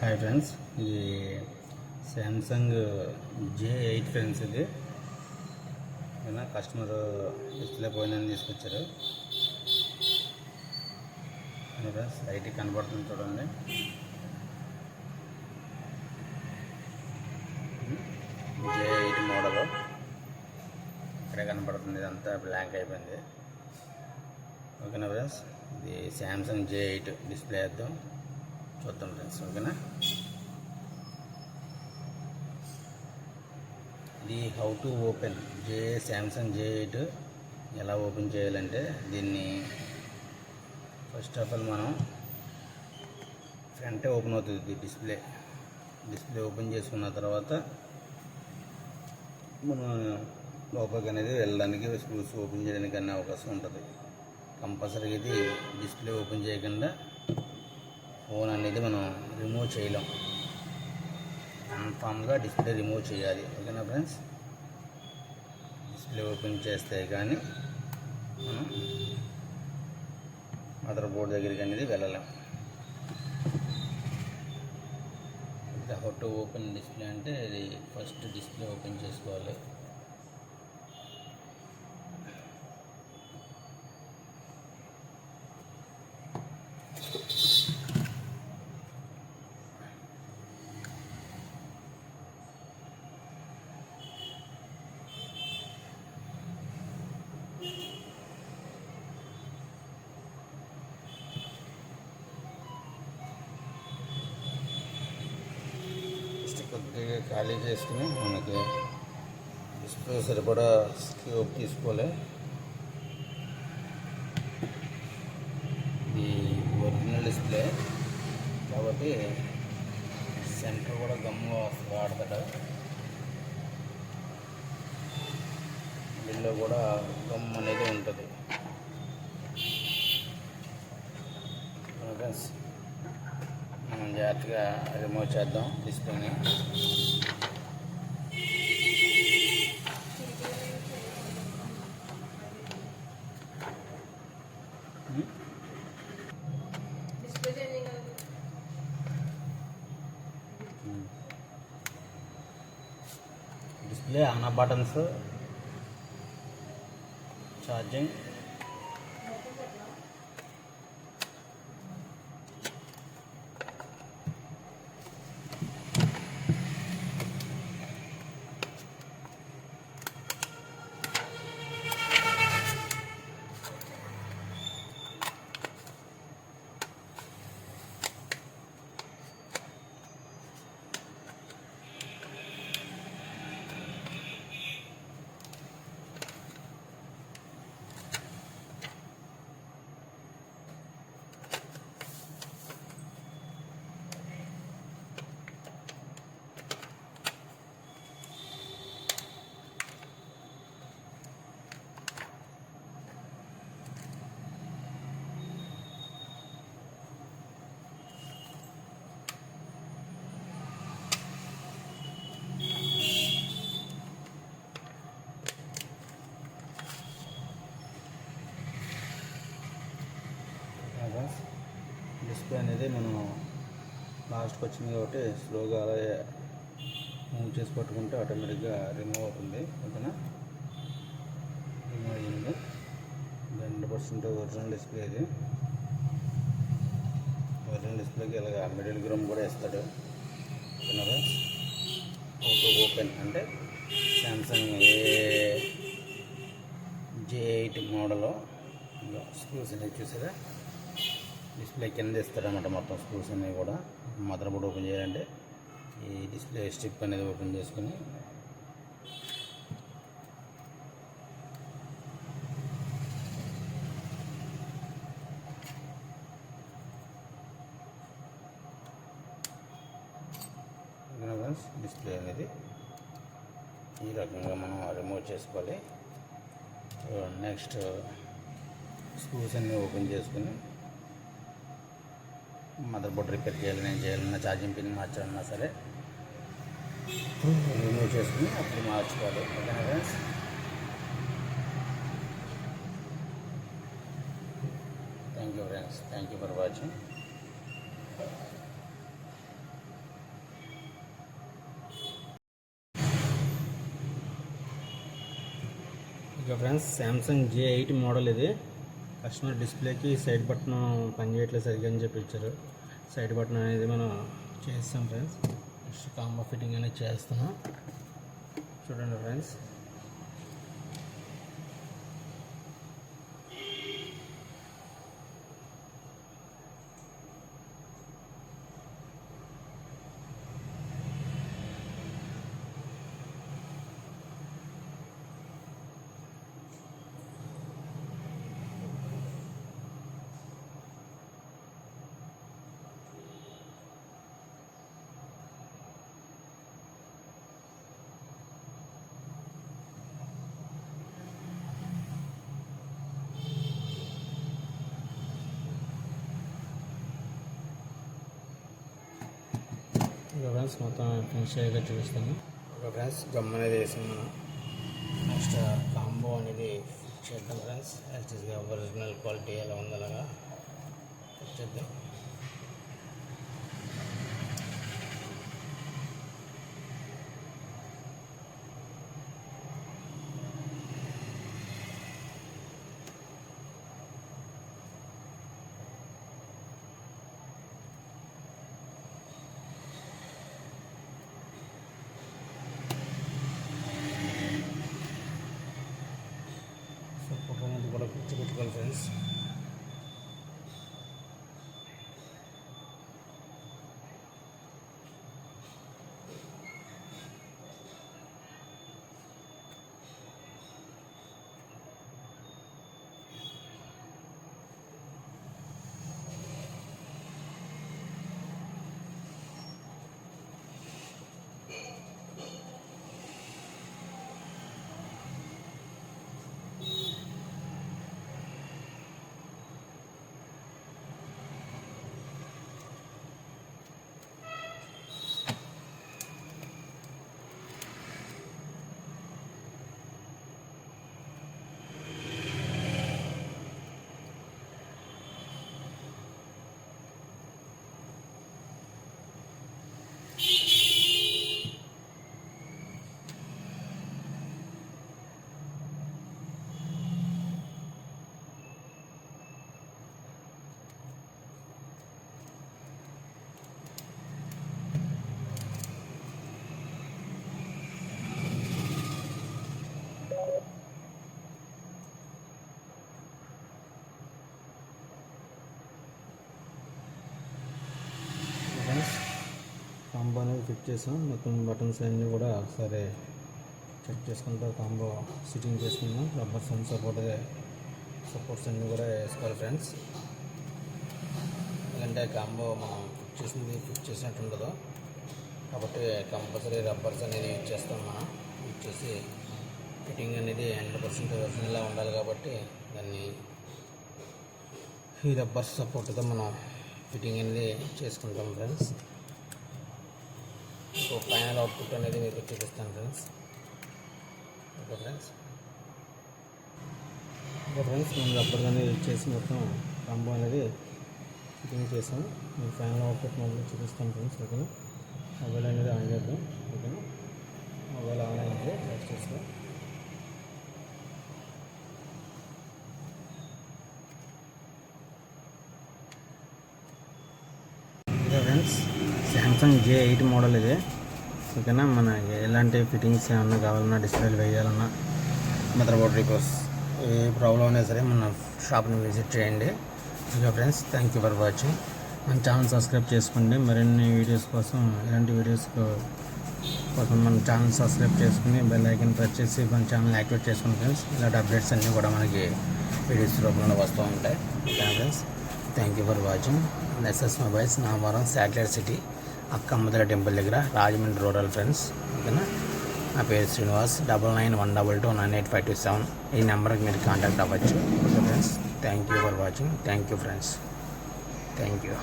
Hi friends, ఇది Samsung J8 friends. ఇది ఏదైనా కస్టమర్ డిస్ప్లే పోయిందని తీసుకొచ్చారు ఫ్రెండ్స్. లైట్ కనబడుతుంది చూడండి. J8 మోడల్ ఇక్కడే కనబడుతుంది. ఇదంతా బ్లాంక్ అయిపోయింది. ఓకేనా ఫ్రెండ్స్, ఇది శాంసంగ్ J8 డిస్ప్లే వేద్దాం, చూద్దాం ఫ్రెండ్స్. ఓకేనా, ఇది how to open Samsung J8 ఎలా ఓపెన్ చేయాలంటే, దీన్ని ఫస్ట్ ఆఫ్ ఆల్ మనం ఫ్రంటే ఓపెన్ అవుతుంది. డిస్ప్లే ఓపెన్ చేసుకున్న తర్వాత మనం లోపలికి అనేది వెళ్ళడానికి, స్క్రూస్ ఓపెన్ చేయడానికి అనే అవకాశం ఉంటుంది. కంపల్సరీగా ఇది డిస్ప్లే ఓపెన్ చేయకుండా ఫోన్ అనేది మనం రిమూవ్ చేయలేం. కన్ఫామ్గా డిస్ప్లే రిమూవ్ చేయాలి. ఓకేనా ఫ్రెండ్స్, డిస్ప్లే ఓపెన్ చేస్తే కానీ మనం మదర్ బోర్డ్ దగ్గరికి అనేది వెళ్ళలేం. హౌ టు ఓపెన్ డిస్ప్లే అంటే, ఇది ఫస్ట్ డిస్ప్లే ఓపెన్ చేసుకోవాలి. కొద్దిగా ఖాళీ చేసుకుని మనకి డిస్ప్లే సరిపడా స్క్యూబ్ తీసుకోవాలి. ఇది ఒరిజినల్ డిస్ప్లే కాబట్టి సెంటర్ కూడా గమ్ము వాడతాడు. దీనిలో కూడా గమ్ అనేది ఉంటుంది. ఫ్రెండ్స్, మనం జాగ్రత్తగా రిమూవ్ చేద్దాం డిస్ప్లేని. Display on off buttons, charging, display అనేది మనం లాస్ట్కి వచ్చింది కాబట్టి స్లోగా అలా మూవ్ చేసి పట్టుకుంటే ఆటోమేటిక్గా రిమూవ్ అవుతుంది. ఓకేనా, రిమూవ్ అయ్యింది. 100% ఒరిజినల్ డిస్ప్లే. ఇది ఒరిజినల్ డిస్ప్లేకి ఇలాగ మిడిల్ గ్రౌండ్ కూడా ఇస్తాడు. ఓకేనా ఫ్రెండ్స్, ఆటో ఓపెన్ అంటే శాంసంగ్ J8 మోడల్లో స్క్రూస్ అనేది చూసారా, డిస్ప్లే కింద ఇస్తారన్నమాట. మొత్తం స్క్రూస్ అన్నీ కూడా మదర్ బోర్డ్ ఓపెన్ చేయాలంటే ఈ డిస్ప్లే స్ట్రిప్ అనేది ఓపెన్ చేసుకుని డిస్ప్లే అనేది ఈ రకంగా మనం రిమూవ్ చేసుకోవాలి. నెక్స్ట్ స్క్రూస్ అన్నీ ఓపెన్ చేసుకుని మదర్ బోర్డ్ రిపేర్ చేయాలన్నా ఛార్జింగ్ పిన్ మార్చాలన్నా సరే రిమూవ్ చేసుకుని అప్పుడు మార్చుకోవాలి. ఓకేనా friends, thank you friends, thank you for watching. ఇక ఫ్రెండ్స్ శాంసంగ్ J8 మోడల్ ఇది. కస్టమర్ డిస్ప్లేకి సైడ్ బటన్ పనిచేయట్లేదు సరిగ్గా అని చెప్పి ఇచ్చారు. సైడ్ బటన్ అనేది మనం చేస్తాం ఫ్రెండ్స్. నెక్స్ట్ కాంబో ఫిట్టింగ్ అనేది చేస్తున్నాం. చూడండి ఫ్రెండ్స్. ఫ్రెండ్స్ మొత్తం ఫినిష్ అయ్యాక చూపిస్తాను. ఫ్రెండ్స్ గమ్ అనేది వేసాం మనం. నెక్స్ట్ కాంబో అనేది చేద్దాం ఫ్రెండ్స్. యాక్చువల్గా ఒరిజినల్ క్వాలిటీ ఎలా ఉంది అలాగా చేద్దాం. కూడా పెట్టుకోవాలి ఫ్రెండ్స్. కాంబో అనేది ఫిట్ చేసాం. మొత్తం బటన్స్ అన్నీ కూడా ఒకసారి చెక్ చేసుకుంటూ కాంబో సిట్టింగ్ చేసుకున్నాం. రబ్బర్స్ అండ్ సపోర్ట్స్ అన్నీ కూడా వేసుకోవాలి ఫ్రెండ్స్. ఎందుకంటే కాంబో మనం ఫిట్ చేసినట్టు ఉండదు కాబట్టి కంపల్సరీ రబ్బర్స్ అనేది యూజ్ చేస్తాం. మనం యూజ్ చేసి ఫిట్టింగ్ అనేది 100% ఒరిజినల్గా ఉండాలి కాబట్టి దాన్ని ఈ రబ్బర్స్ సపోర్ట్తో మనం ఫిట్టింగ్ అనేది చేసుకుంటాం ఫ్రెండ్స్. ఫైనల్ అవుట్పుట్ అనేది మీకు చూపిస్తాను ఫ్రెండ్స్. ఓకే ఫ్రెండ్స్ మేము రబ్బర్ అనేది యూజ్ చేసి మొత్తం కాంబో అనేది ఫిట్టింగ్ చేసాం. మీకు ఫైనల్ అవుట్పుట్ మొబైల్ చూపిస్తాను ఫ్రెండ్స్. ఓకేనా, మొబైల్ అనేది ఆన్ చేద్దాం. ఓకేనా, మొబైల్ ఆన్ అయింది. నెక్స్ట్ చేస్తాం. ఫ్రెండ్స్ శాంసంగ్ J8 మోడల్ ఇది. ఓకేనా, మన ఎలాంటి ఫిట్టింగ్స్ ఏమన్నా కావాలన్నా, డిస్ప్లేలు వేయాలన్నా, మదర్ బోర్డ్ రిపేర్స్ ఏ ప్రాబ్లం అయినా సరే మన షాప్ని విజిట్ చేయండి. Okay friends, thank you for watching. మన ఛానల్ సబ్స్క్రైబ్ చేసుకోండి. మరిన్ని వీడియోస్ కోసం, ఇలాంటి వీడియోస్ కోసం మన ఛానల్ సబ్స్క్రైబ్ చేసుకుని బెల్ ఐకాన్ ప్రెస్ చేసి మన ఛానల్ యాక్టివేట్ చేసుకోండి ఫ్రెండ్స్. ఇలాంటి అప్డేట్స్ అన్నీ కూడా మనకి వీడియోస్ రూపంలో వస్తూ ఉంటాయి. Okay friends, thank you for watching. SS mobiles, Namavaram, satellite city, అక్కమ్మదల టెంపుల్ దగ్గర, రాజమండ్రి రూరల్ ఫ్రెండ్స్. ఓకేనా, నా పేరు శ్రీనివాస్. 9912298527 ఈ నెంబర్కి మీరు కాంటాక్ట్ అవ్వచ్చు. Okay friends, thank you for watching. Thank you friends, thank you.